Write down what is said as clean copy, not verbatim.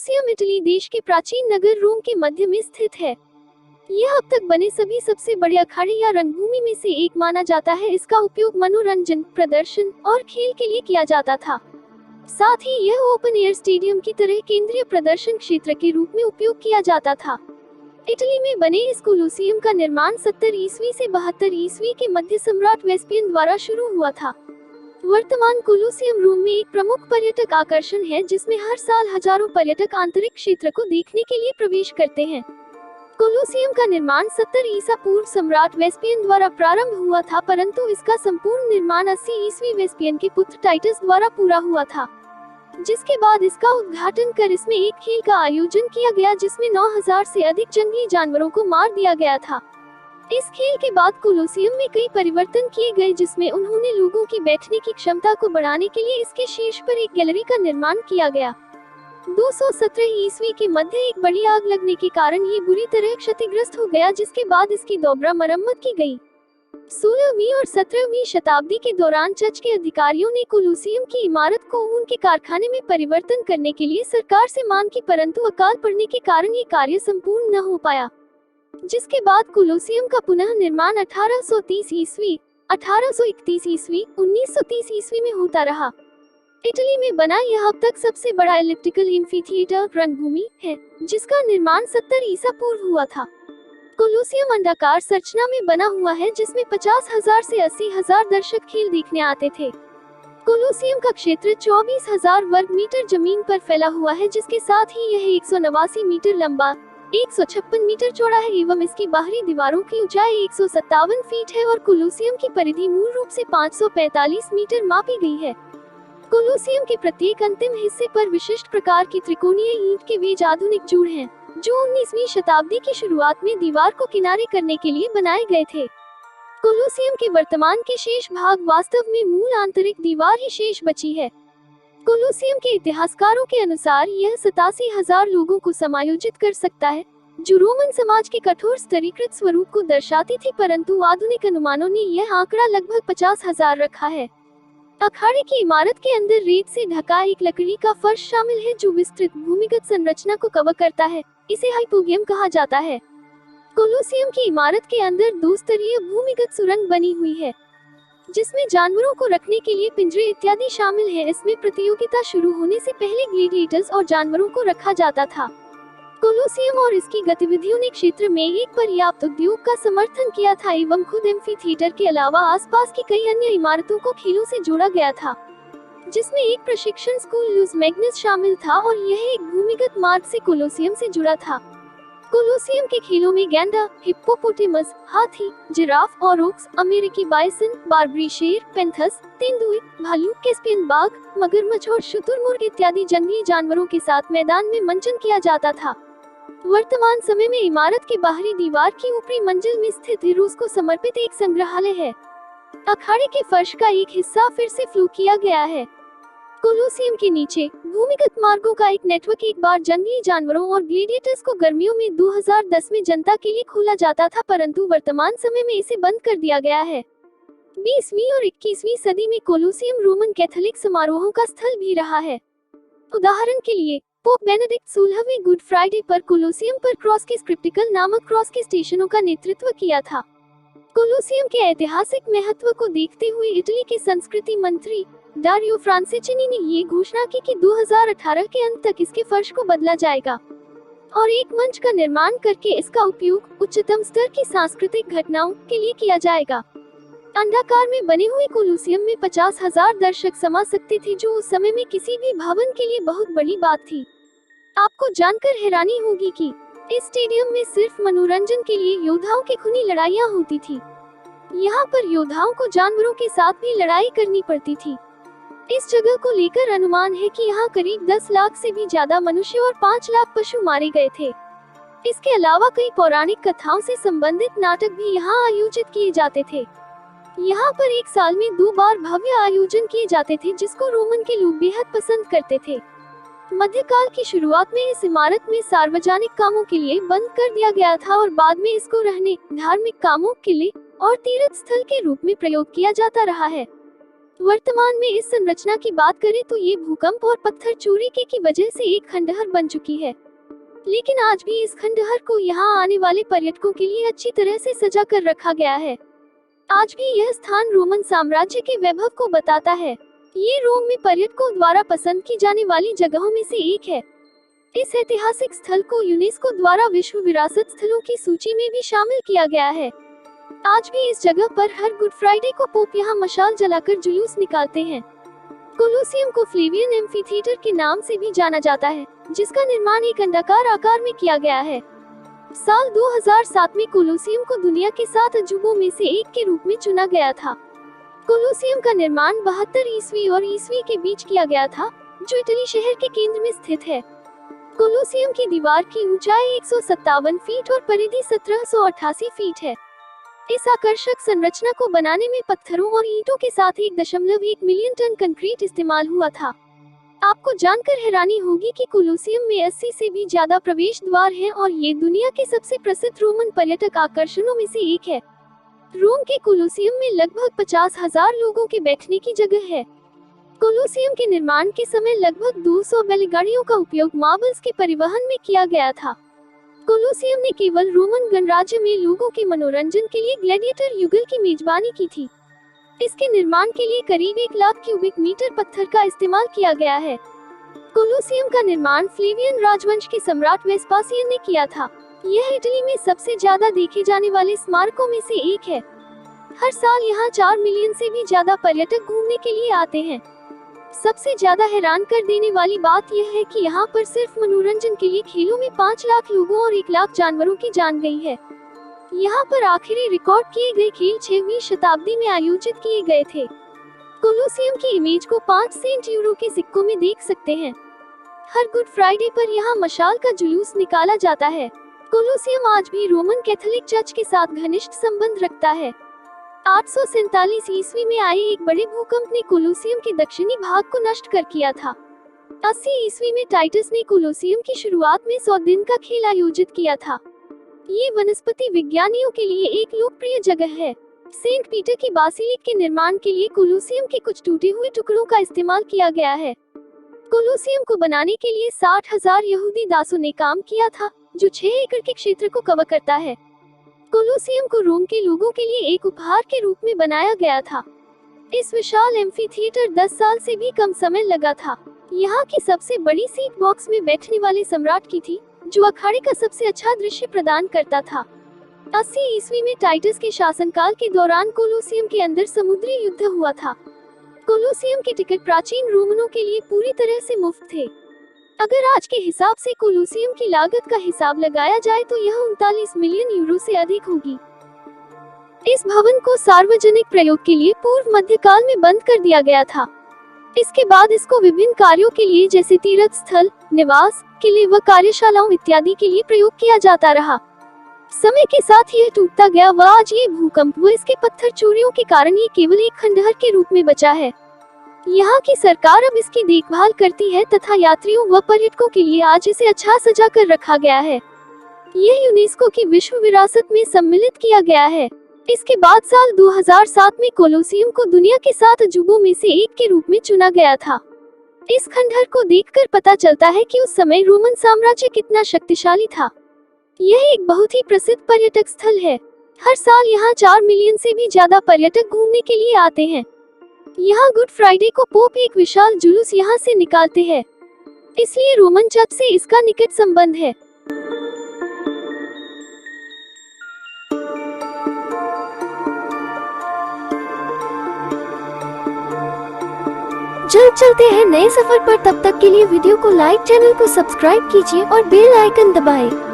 Colosseum Italy देश के प्राचीन नगर रोम के मध्य में स्थित है। यह अब तक बने सभी सबसे बड़े अखाड़े या रंगभूमि में से एक माना जाता है। इसका उपयोग मनोरंजन, प्रदर्शन और खेल के लिए किया जाता था। साथ ही यह ओपन एयर स्टेडियम की तरह केंद्रीय प्रदर्शन क्षेत्र के रूप में उपयोग किया जाता था। इटली में बने इस कोलोसियम का निर्माण 70 ईस्वी से 72 ईस्वी के मध्य सम्राट वेस्पियन द्वारा शुरू हुआ था। वर्तमान कोलोसियम रोम में एक प्रमुख पर्यटक आकर्षण है, जिसमें हर साल हजारों पर्यटक आंतरिक क्षेत्र को देखने के लिए प्रवेश करते हैं। कोलोसियम का निर्माण 70 ईसा पूर्व सम्राट वेस्पियन द्वारा प्रारंभ हुआ था, परंतु इसका संपूर्ण निर्माण 80 ईस्वी वेस्पियन के पुत्र टाइटस द्वारा पूरा हुआ था, जिसके बाद इसका उद्घाटन कर इसमें एक खेल का आयोजन किया गया, जिसमें 9000 से अधिक जंगली जानवरों को मार दिया गया था। इस खेल के बाद कोलोसियम में कई परिवर्तन किए गए, जिसमें उन्होंने लोगों की बैठने की क्षमता को बढ़ाने के लिए इसके शीर्ष पर एक गैलरी का निर्माण किया गया। 217 ईस्वी के मध्य एक बड़ी आग लगने के कारण ये बुरी तरह क्षतिग्रस्त हो गया, जिसके बाद इसकी दोबारा मरम्मत की गई। 16वीं और 17वीं शताब्दी के दौरान चर्च के अधिकारियों ने कोलोसियम की इमारत को उनके कारखाने में परिवर्तन करने के लिए सरकार से मांग की, परंतु अकाल पड़ने के कारण ये कार्य संपूर्ण न हो पाया, जिसके बाद कोलोसियम का पुनः निर्माण 1830 ईस्वी, 1831 ईस्वी, 1930 ईस्वी में होता रहा। इटली में बना यह अब तक सबसे बड़ा एलिप्टिकल एम्फीथिएटर रंगभूमि है, जिसका निर्माण 70 ईसा पूर्व हुआ था। कोलोसियम अंडाकार संरचना में बना हुआ है, जिसमें 50,000 से 80,000 दर्शक खेल देखने आते थे। कोलोसियम का क्षेत्र 24,000 वर्ग मीटर जमीन पर फैला हुआ है, जिसके साथ ही यह 189 मीटर लंबा, 156 मीटर चौड़ा है एवं इसकी बाहरी दीवारों की ऊंचाई 157 फीट है और कोलोसियम की परिधि मूल रूप से 545 मीटर मापी गई है। कोलोसियम के प्रत्येक अंतिम हिस्से पर विशिष्ट प्रकार की त्रिकोणीय ईंट के वेज आधुनिक जोड़ हैं, जो 19वीं शताब्दी की शुरुआत में दीवार को किनारे करने के लिए बनाए गए थे। कोलोसियम के वर्तमान के शेष भाग वास्तव में मूल आंतरिक दीवार ही शेष बची है। कोलोसियम के इतिहासकारों के अनुसार यह 87,000 लोगों को समायोजित कर सकता है, जो रोमन समाज के कठोर स्तरीकृत स्वरूप को दर्शाती थी, परंतु आधुनिक अनुमानों ने यह आंकड़ा लगभग 50,000 रखा है। अखाड़े की इमारत के अंदर रेत से ढका एक लकड़ी का फर्श शामिल है, जो विस्तृत भूमिगत संरचना को कवर करता है। इसे हाइपोगियम कहा जाता है। कोलोसियम की इमारत के अंदर 2 स्तरीय भूमिगत सुरंग बनी हुई है, जिसमें जानवरों को रखने के लिए पिंजरे इत्यादि शामिल है। इसमें प्रतियोगिता शुरू होने से पहले ग्लैडिएटर्स और जानवरों को रखा जाता था। कोलोसियम और इसकी गतिविधियों ने क्षेत्र में एक पर्याप्त उद्योग का समर्थन किया था एवं खुद एम्फीथिएटर के अलावा आसपास की कई अन्य इमारतों को खेलों से जोड़ा गया था, जिसमें एक प्रशिक्षण स्कूल लूज मैग्नस शामिल था और यह एक भूमिगत मार्ग से कोलोसियम से जुड़ा था। कोलोसियम के खेलों में गैंडा, हिप्पोपोटेमस, हाथी, जिराफ और ओक्स, अमेरिकी बाइसन, बार्बरी शेर, पेंथस, तेंदुए, भालू, कैस्पियन बाघ, मगरमच्छ और शुतुरमुर्ग इत्यादि जंगली जानवरों के साथ मैदान में मंचन किया जाता था। वर्तमान समय में इमारत के बाहरी दीवार की ऊपरी मंजिल में स्थित रूस को समर्पित एक संग्रहालय है। अखाड़े के फर्श का एक हिस्सा फिर से फ्लू किया गया है। कोलोसियम के नीचे भूमिगत मार्गों का एक नेटवर्क एक बार जंगली जानवरों और ग्लैडिएटर्स को गर्मियों में 2010 में जनता के लिए खोला जाता था, परंतु वर्तमान समय में इसे बंद कर दिया गया है। 20वीं और 21वीं सदी में कोलोसियम रोमन कैथोलिक समारोहों का स्थल भी रहा है। उदाहरण के लिए पोप बेनेडिक्ट 16वें गुड फ्राइडे पर कोलोसियम पर क्रॉस के स्क्रिप्टिकल नामक क्रॉस के स्टेशनों का नेतृत्व किया था। कोलोसियम के ऐतिहासिक महत्व को देखते हुए इटली के संस्कृति मंत्री डारियो फ्रांसेचिनी ने ये घोषणा की कि 2018 के अंत तक इसके फर्श को बदला जाएगा और एक मंच का निर्माण करके इसका उपयोग उच्चतम स्तर की सांस्कृतिक घटनाओं के लिए किया जाएगा। अंडाकार में बने हुए कोलोसियम में 50,000 दर्शक समा सकते थे, जो उस समय में किसी भी भवन के लिए बहुत बड़ी बात थी। आपको जानकर हैरानी होगी कि इस स्टेडियम में सिर्फ मनोरंजन के लिए योद्धाओं की खूनी लड़ाइयाँ होती थी। यहाँ पर योद्धाओं को जानवरों के साथ भी लड़ाई करनी पड़ती थी। इस जगह को लेकर अनुमान है कि यहाँ करीब 10 लाख से भी ज्यादा मनुष्य और 5 लाख पशु मारे गए थे। इसके अलावा कई पौराणिक कथाओं से संबंधित नाटक भी यहाँ आयोजित किए जाते थे। यहाँ पर एक साल में 2 बार भव्य आयोजन किए जाते थे, जिसको रोमन के लोग बेहद पसंद करते थे। मध्यकाल की शुरुआत में इस इमारत में सार्वजनिक कामों के लिए बंद कर दिया गया था और बाद में इसको रहने, धार्मिक कामों, किले और तीर्थ स्थल के रूप में प्रयोग किया जाता रहा है। वर्तमान में इस संरचना की बात करें तो ये भूकंप और पत्थर चोरी की वजह से एक खंडहर बन चुकी है, लेकिन आज भी इस खंडहर को यहाँ आने वाले पर्यटकों के लिए अच्छी तरह से सजा कर रखा गया है। आज भी यह स्थान रोमन साम्राज्य के वैभव को बताता है। ये रोम में पर्यटकों द्वारा पसंद की जाने वाली जगहों में से एक है। इस ऐतिहासिक स्थल को यूनेस्को द्वारा विश्व विरासत स्थलों की सूची में भी शामिल किया गया है। आज भी इस जगह पर हर गुड फ्राइडे को पोप यहाँ मशाल जलाकर जुलूस निकालते हैं। कोलोसियम को फ्लेवियन एम्फीथिएटर के नाम से भी जाना जाता है, जिसका निर्माण एक अंडाकार आकार में किया गया है। साल 2007 में कोलोसियम को दुनिया के 7 अजूबों में से एक के रूप में चुना गया था। कोलोसियम का निर्माण 72 ईस्वी और ईस्वी के बीच किया गया था, जो इटली शहर के केंद्र में स्थित है। कोलोसियम की दीवार की ऊंचाई 157 फीट और परिधि 1788 फीट है। इस आकर्षक संरचना को बनाने में पत्थरों और ईंटों के साथ 1.1 मिलियन टन कंक्रीट इस्तेमाल हुआ था। आपको जानकर हैरानी होगी कि कोलोसियम में 80 से भी ज्यादा प्रवेश द्वार हैं और ये दुनिया के सबसे प्रसिद्ध रोमन पर्यटक आकर्षणों में से एक है। रोम के कोलोसियम में लगभग 50,000 लोगों के बैठने की जगह है। कोलोसियम के निर्माण के समय लगभग 200 बैलगाड़ियों का उपयोग मार्बल्स के परिवहन में किया गया था। कोलोसियम ने केवल रोमन गणराज्य में लोगों के मनोरंजन के लिए ग्लैडिएटर युगल की मेजबानी की थी। इसके निर्माण के लिए करीब 1 लाख क्यूबिक मीटर पत्थर का इस्तेमाल किया गया है। कोलोसियम का निर्माण फ्लेवियन राजवंश के सम्राट वेस्पासियन ने किया था। यह इटली में सबसे ज्यादा देखे जाने वाले स्मारकों में से एक है। हर साल यहाँ 4 मिलियन से भी ज्यादा पर्यटक घूमने के लिए आते हैं। सबसे ज्यादा हैरान कर देने वाली बात यह है कि यहाँ पर सिर्फ मनोरंजन के लिए खेलों में 5 लाख लोगों और 1 लाख जानवरों की जान गई है। यहाँ पर आखिरी रिकॉर्ड किए गए खेल 6वीं शताब्दी में आयोजित किए गए थे। कोलोसियम की इमेज को 5 सेंट यूरो के सिक्कों में देख सकते हैं। हर गुड फ्राइडे पर यहाँ मशाल का जुलूस निकाला जाता है। कोलोसियम आज भी रोमन कैथोलिक चर्च के साथ घनिष्ठ संबंध रखता है। 847 ईस्वी में आए एक बड़े भूकंप ने कोलोसियम के दक्षिणी भाग को नष्ट कर किया था। 80 ईस्वी में टाइटस ने कोलोसियम की शुरुआत में 100 दिन का खेल आयोजित किया था। ये वनस्पति विज्ञानियों के लिए एक लोकप्रिय जगह है। सेंट पीटर की बासिलिक के निर्माण के लिए कोलोसियम के कुछ टूटे हुए टुकड़ों का इस्तेमाल किया गया है। कोलोसियम को बनाने के लिए 60,000 यहूदी दासों ने काम किया था, जो 6 एकड़ के क्षेत्र को कवर करता है। कोलोसियम को रोम के लोगों के लिए एक उपहार के रूप में बनाया गया था। इस विशाल एम्फीथिएटर 10 साल से भी कम समय लगा था। यहाँ की सबसे बड़ी सीट बॉक्स में बैठने वाले सम्राट की थी, जो अखाड़े का सबसे अच्छा दृश्य प्रदान करता था। 80 ईस्वी में टाइटस के शासनकाल के दौरान कोलोसियम के अंदर समुद्री युद्ध हुआ था। कोलोसियम के टिकट प्राचीन रोमनों के लिए पूरी तरह से मुफ्त थे। अगर आज के हिसाब से कोलोसियम की लागत का हिसाब लगाया जाए तो यह 39 मिलियन यूरो से अधिक होगी। इस भवन को सार्वजनिक प्रयोग के लिए पूर्व मध्यकाल में बंद कर दिया गया था। इसके बाद इसको विभिन्न कार्यों के लिए जैसे तीर्थ स्थल, निवास, किले व कार्यशालाओं इत्यादि के लिए प्रयोग किया जाता रहा। समय के साथ यह टूटता गया व आज ये भूकंप व इसके पत्थर चोरियों के कारण ये केवल एक खंडहर के रूप में बचा है। यहाँ की सरकार अब इसकी देखभाल करती है तथा यात्रियों व पर्यटकों के लिए आज इसे अच्छा सजा कर रखा गया है। यह यूनेस्को की विश्व विरासत में सम्मिलित किया गया है। इसके बाद साल 2007 में कोलोसियम को दुनिया के 7 अजूबों में से एक के रूप में चुना गया था। इस खंडहर को देखकर पता चलता है कि उस समय रोमन साम्राज्य कितना शक्तिशाली था। यह एक बहुत ही प्रसिद्ध पर्यटक स्थल है। हर साल यहाँ 4 मिलियन से भी ज्यादा पर्यटक घूमने के लिए आते हैं। यहाँ गुड फ्राइडे को पोप एक विशाल जुलूस यहाँ से निकालते हैं, इसलिए रोमन चर्च से इसका निकट संबंध है। जल्द चलते हैं नए सफर पर, तब तक के लिए वीडियो को लाइक, चैनल को सब्सक्राइब कीजिए और बेल आइकन दबाएं।